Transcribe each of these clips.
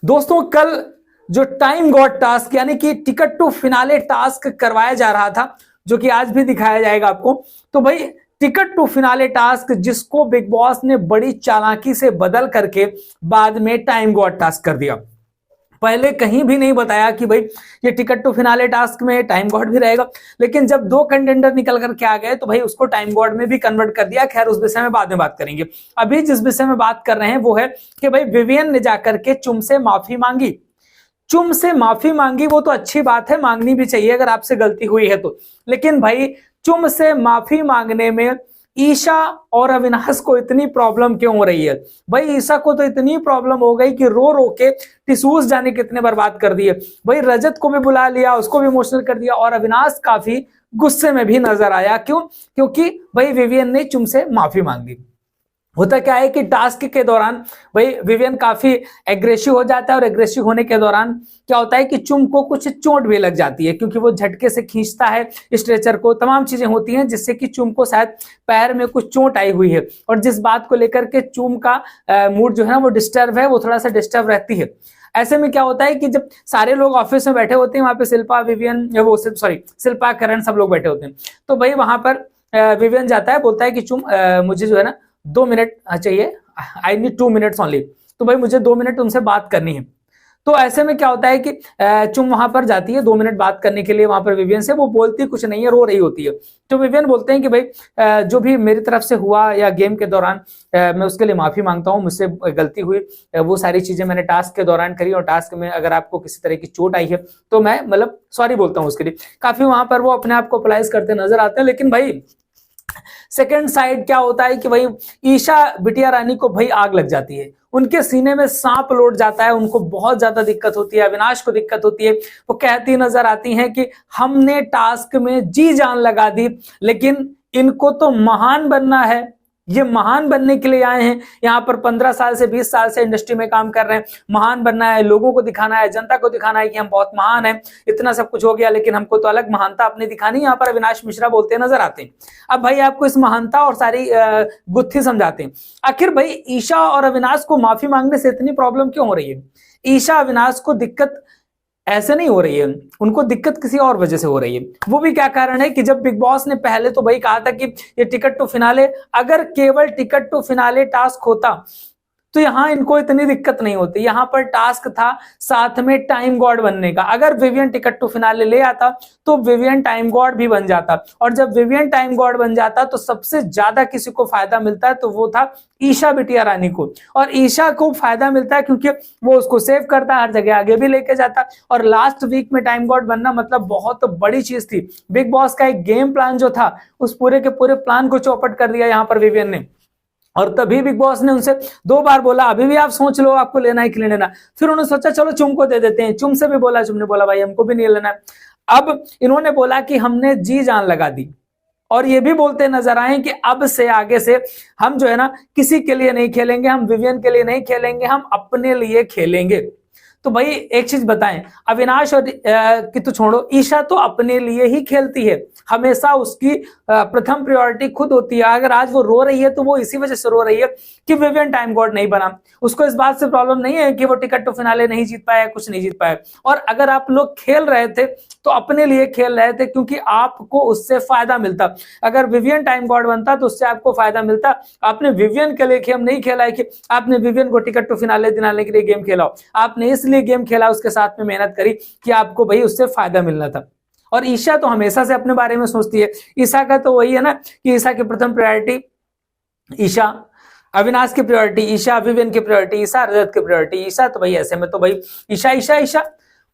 दोस्तों कल जो टाइम गॉड टास्क यानी कि टिकट टू फिनाले टास्क करवाया जा रहा था, जो कि आज भी दिखाया जाएगा आपको। तो भाई टिकट टू फिनाले टास्क जिसको बिग बॉस ने बड़ी चालाकी से बदल करके बाद में टाइम गॉड टास्क कर दिया। पहले कहीं भी नहीं बताया कि भाई ये टिकट टू फिनाले टास्क में टाइम गॉड भी रहेगा, लेकिन जब दो कंटेंडर निकल करके आ गए तो भाई उसको टाइम गॉड में भी कन्वर्ट कर दिया। खैर उस विषय में बाद में बात करेंगे। अभी जिस विषय में बात कर रहे हैं वो है कि भाई विवियन ने जाकर के चुम से माफी मांगी। चुम से माफी मांगी वो तो अच्छी बात है, मांगनी भी चाहिए अगर आपसे गलती हुई है तो, लेकिन भाई चुम से माफी मांगने में ईशा और अविनाश को इतनी प्रॉब्लम क्यों हो रही है? भाई ईशा को तो इतनी प्रॉब्लम हो गई कि रो रो के टिश्यूज जाने कितने बर्बाद कर दिए। भाई रजत को भी बुला लिया, उसको भी इमोशनल कर दिया, और अविनाश काफी गुस्से में भी नजर आया। क्यों? क्योंकि भाई विवियन ने चुम से माफी मांगी। होता क्या है कि टास्क के दौरान भाई विवियन काफी एग्रेसिव हो जाता है, और एग्रेसिव होने के दौरान क्या होता है कि चुम को कुछ चोट भी लग जाती है, क्योंकि वो झटके से खींचता है स्ट्रेचर को। तमाम चीजें होती हैं जिससे कि चुम को शायद पैर में कुछ चोट आई हुई है, और जिस बात को लेकर के चुम का मूड जो है ना वो डिस्टर्ब है, वो थोड़ा सा डिस्टर्ब रहती है। ऐसे में क्या होता है कि जब सारे लोग ऑफिस में बैठे होते हैं, वहां पे शिल्पा विवियन वो शिल्पा करण सब लोग बैठे होते हैं, तो भाई वहां पर विवियन जाता है, बोलता है कि चुम मुझे जो है ना 2 मिनट चाहिए, आई नीड 2 मिनट्स ओनली। तो भाई मुझे 2 मिनट तुमसे बात करनी है। तो ऐसे में क्या होता है कि चुम वहां पर जाती है 2 मिनट बात करने के लिए वहां पर विवियन से। वो बोलती कुछ नहीं है, रो रही होती है। तो विवियन बोलते हैं कि भाई जो भी मेरी तरफ से हुआ या गेम के दौरान मैं उसके लिए माफी मांगता हूँ, मुझसे गलती हुई, वो सारी चीजें मैंने टास्क के दौरान करी, और टास्क में अगर आपको किसी तरह की चोट आई है तो मैं मतलब सॉरी बोलता हूँ उसके लिए। काफी वहां पर वो अपने आप को अप्लाइज करते नजर आते हैं। लेकिन भाई सेकेंड साइड क्या होता है कि भाई ईशा बिटिया रानी को भाई आग लग जाती है, उनके सीने में सांप लौट जाता है, उनको बहुत ज्यादा दिक्कत होती है, अविनाश को दिक्कत होती है। वो कहती नजर आती हैं कि हमने टास्क में जी जान लगा दी, लेकिन इनको तो महान बनना है, ये महान बनने के लिए आए हैं यहाँ पर। 15 साल से 20 साल से इंडस्ट्री में काम कर रहे हैं, महान बनना है, लोगों को दिखाना है, जनता को दिखाना है कि हम बहुत महान हैं। इतना सब कुछ हो गया, लेकिन हमको तो अलग महानता अपनी दिखानी। यहाँ पर अविनाश मिश्रा बोलते नजर आते हैं। अब भाई आपको इस महानता और सारी गुत्थी समझाते हैं। आखिर भाई ईशा और अविनाश को माफी मांगने से इतनी प्रॉब्लम क्यों हो रही है? ईशा अविनाश को दिक्कत ऐसे नहीं हो रही है, उनको दिक्कत किसी और वजह से हो रही है। वो भी क्या कारण है कि जब बिग बॉस ने पहले तो भाई कहा था कि ये टिकट टू फिनाले, अगर केवल टिकट टू फिनाले टास्क होता तो यहां इनको इतनी दिक्कत नहीं होती। यहां पर टास्क था साथ में टाइम गॉड बनने का। अगर विवियन टिकट टू फिनाले ले आता तो विवियन टाइम गॉड भी बन जाता, और जब विवियन टाइम गॉड बन जाता तो सबसे ज्यादा किसी को फायदा मिलता है तो वो था ईशा बिटिया रानी को। और ईशा को फायदा मिलता है क्योंकि वो उसको सेव करता, हर जगह आगे भी लेके जाता। और लास्ट वीक में टाइम गॉड बनना मतलब बहुत बड़ी चीज थी। बिग बॉस का एक गेम प्लान जो था, उस पूरे के पूरे प्लान को चौपट कर दिया यहाँ पर विवियन ने। और तभी बिग बॉस ने उनसे 2 बार बोला अभी भी आप सोच लो आपको लेना है कि नहीं लेना। फिर उन्होंने सोचा चलो चुम को दे देते हैं। चुम से भी बोला, चुम ने बोला भाई हमको भी नहीं लेना है। अब इन्होंने बोला कि हमने जी जान लगा दी, और ये भी बोलते नजर आए कि अब से आगे से हम जो है ना किसी के लिए नहीं खेलेंगे, हम विवियन के लिए नहीं खेलेंगे, हम अपने लिए खेलेंगे। तो भाई एक चीज बताएं, अविनाश और कि तो छोड़ो, ईशा तो अपने लिए ही खेलती है, हमेशा उसकी प्रथम प्रायोरिटी खुद होती है। अगर आज वो रो रही है तो वो इसी वजह से रो रही है कि विवियन टाइम गॉड नहीं बना। उसको इस बात से प्रॉब्लम नहीं है कि वो टिकट टू फिनाले नहीं जीत पाया, कुछ नहीं जीत पाया। और अगर आप लोग खेल रहे थे तो अपने लिए खेल रहे थे, क्योंकि आपको उससे फायदा मिलता। अगर विवियन टाइम गॉड बनता तो उससे आपको फायदा मिलता। आपने विवियन के लिए गेम नहीं खेला है कि आपने विवियन को टिकट टू फिनाले दिलाने के लिए गेम खेला हो, आपने इसलिए गेम खेला, उसके साथ में मेहनत करी कि आपको भाई उससे फायदा मिलना था। और ईशा तो हमेशा से अपने बारे में सोचती है। ईशा का तो वही है ना कि ईशा की प्रथम प्रायोरिटी ईशा, अविनाश की प्रायोरिटी ईशा, विवियन की प्रायोरिटी ईशा, रजत की प्रायोरिटी ईशा। तो भाई ऐसे में तो भाई ईशा ईशा ईशा।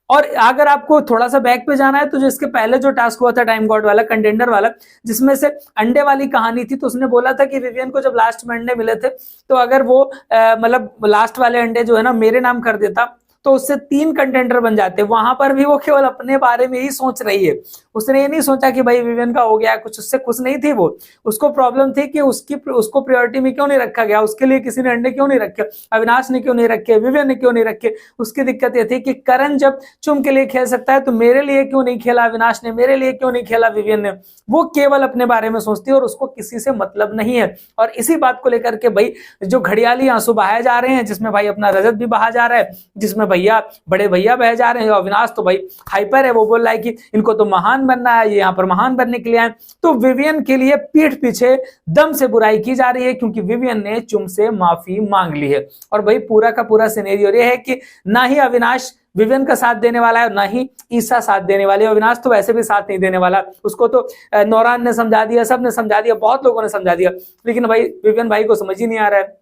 और अगर आपको थोड़ा सा बैक पे जाना है तो जो इसके पहले जो टास्क हुआ था टाइम गॉड वाला, कंटेंडर वाला, जिसमें से अंडे वाली कहानी थी, तो उसने बोला था कि विवियन को जब लास्ट में अंडे मिले थे तो अगर वो मतलब लास्ट वाले अंडे जो है ना मेरे नाम कर देता तो उससे 3 कंटेंडर बन जाते। वहां पर भी वो केवल अपने बारे में ही सोच रही है। उसने ये नहीं सोचा कि भाई विवियन का हो गया कुछ, उससे खुश नहीं थी वो। उसको प्रॉब्लम थी कि उसको प्रायोरिटी में क्यों नहीं रखा गया, उसके लिए किसी ने अंडे क्यों नहीं रखे, अविनाश ने क्यों नहीं रखे, विवियन ने क्यों नहीं रखे। उसकी दिक्कत ये थी कि करण जब चुम के लिए खेल सकता है तो मेरे लिए क्यों नहीं खेला अविनाश ने, मेरे लिए क्यों नहीं खेला विवियन ने। वो केवल अपने बारे में सोचती है और उसको किसी से मतलब नहीं है। और इसी बात को लेकर के भाई जो घड़ियाली आंसू बहाए जा रहे हैं, जिसमें भाई अपना रजत भी बहा जा रहा है, जिसमें भाई भैया बड़े भैया बह जा रहे हैं। अविनाश तो भाई हाइपर है, वो बोल रहा है कि इनको तो महान बनना है, ये यहाँ पर महान बनने के लिए आए। तो विवियन के लिए पीठ पीछे दम से बुराई की जा रही है क्योंकि विवियन ने चुम से माफी मांग ली है। और भाई पूरा का पूरा सिनेरियो ये है कि ना ही अविनाश विवियन का साथ देने वाला है, ना ही ईसा साथ देने वाले। अविनाश तो वैसे भी साथ नहीं देने वाला, उसको तो नौरान ने समझा दिया, सबने समझा दिया, बहुत लोगों ने समझा दिया, लेकिन भाई विवियन भाई को समझ ही नहीं आ रहा है,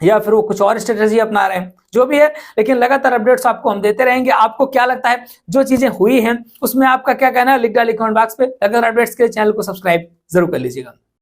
या फिर वो कुछ और स्ट्रेटेजी अपना रहे हैं, जो भी है। लेकिन लगातार अपडेट्स आपको हम देते रहेंगे। आपको क्या लगता है जो चीजें हुई हैं उसमें आपका क्या कहना है, लिख डालिए कमेंट बॉक्स पे। लगातार अपडेट्स के लिए चैनल को सब्सक्राइब जरूर कर लीजिएगा।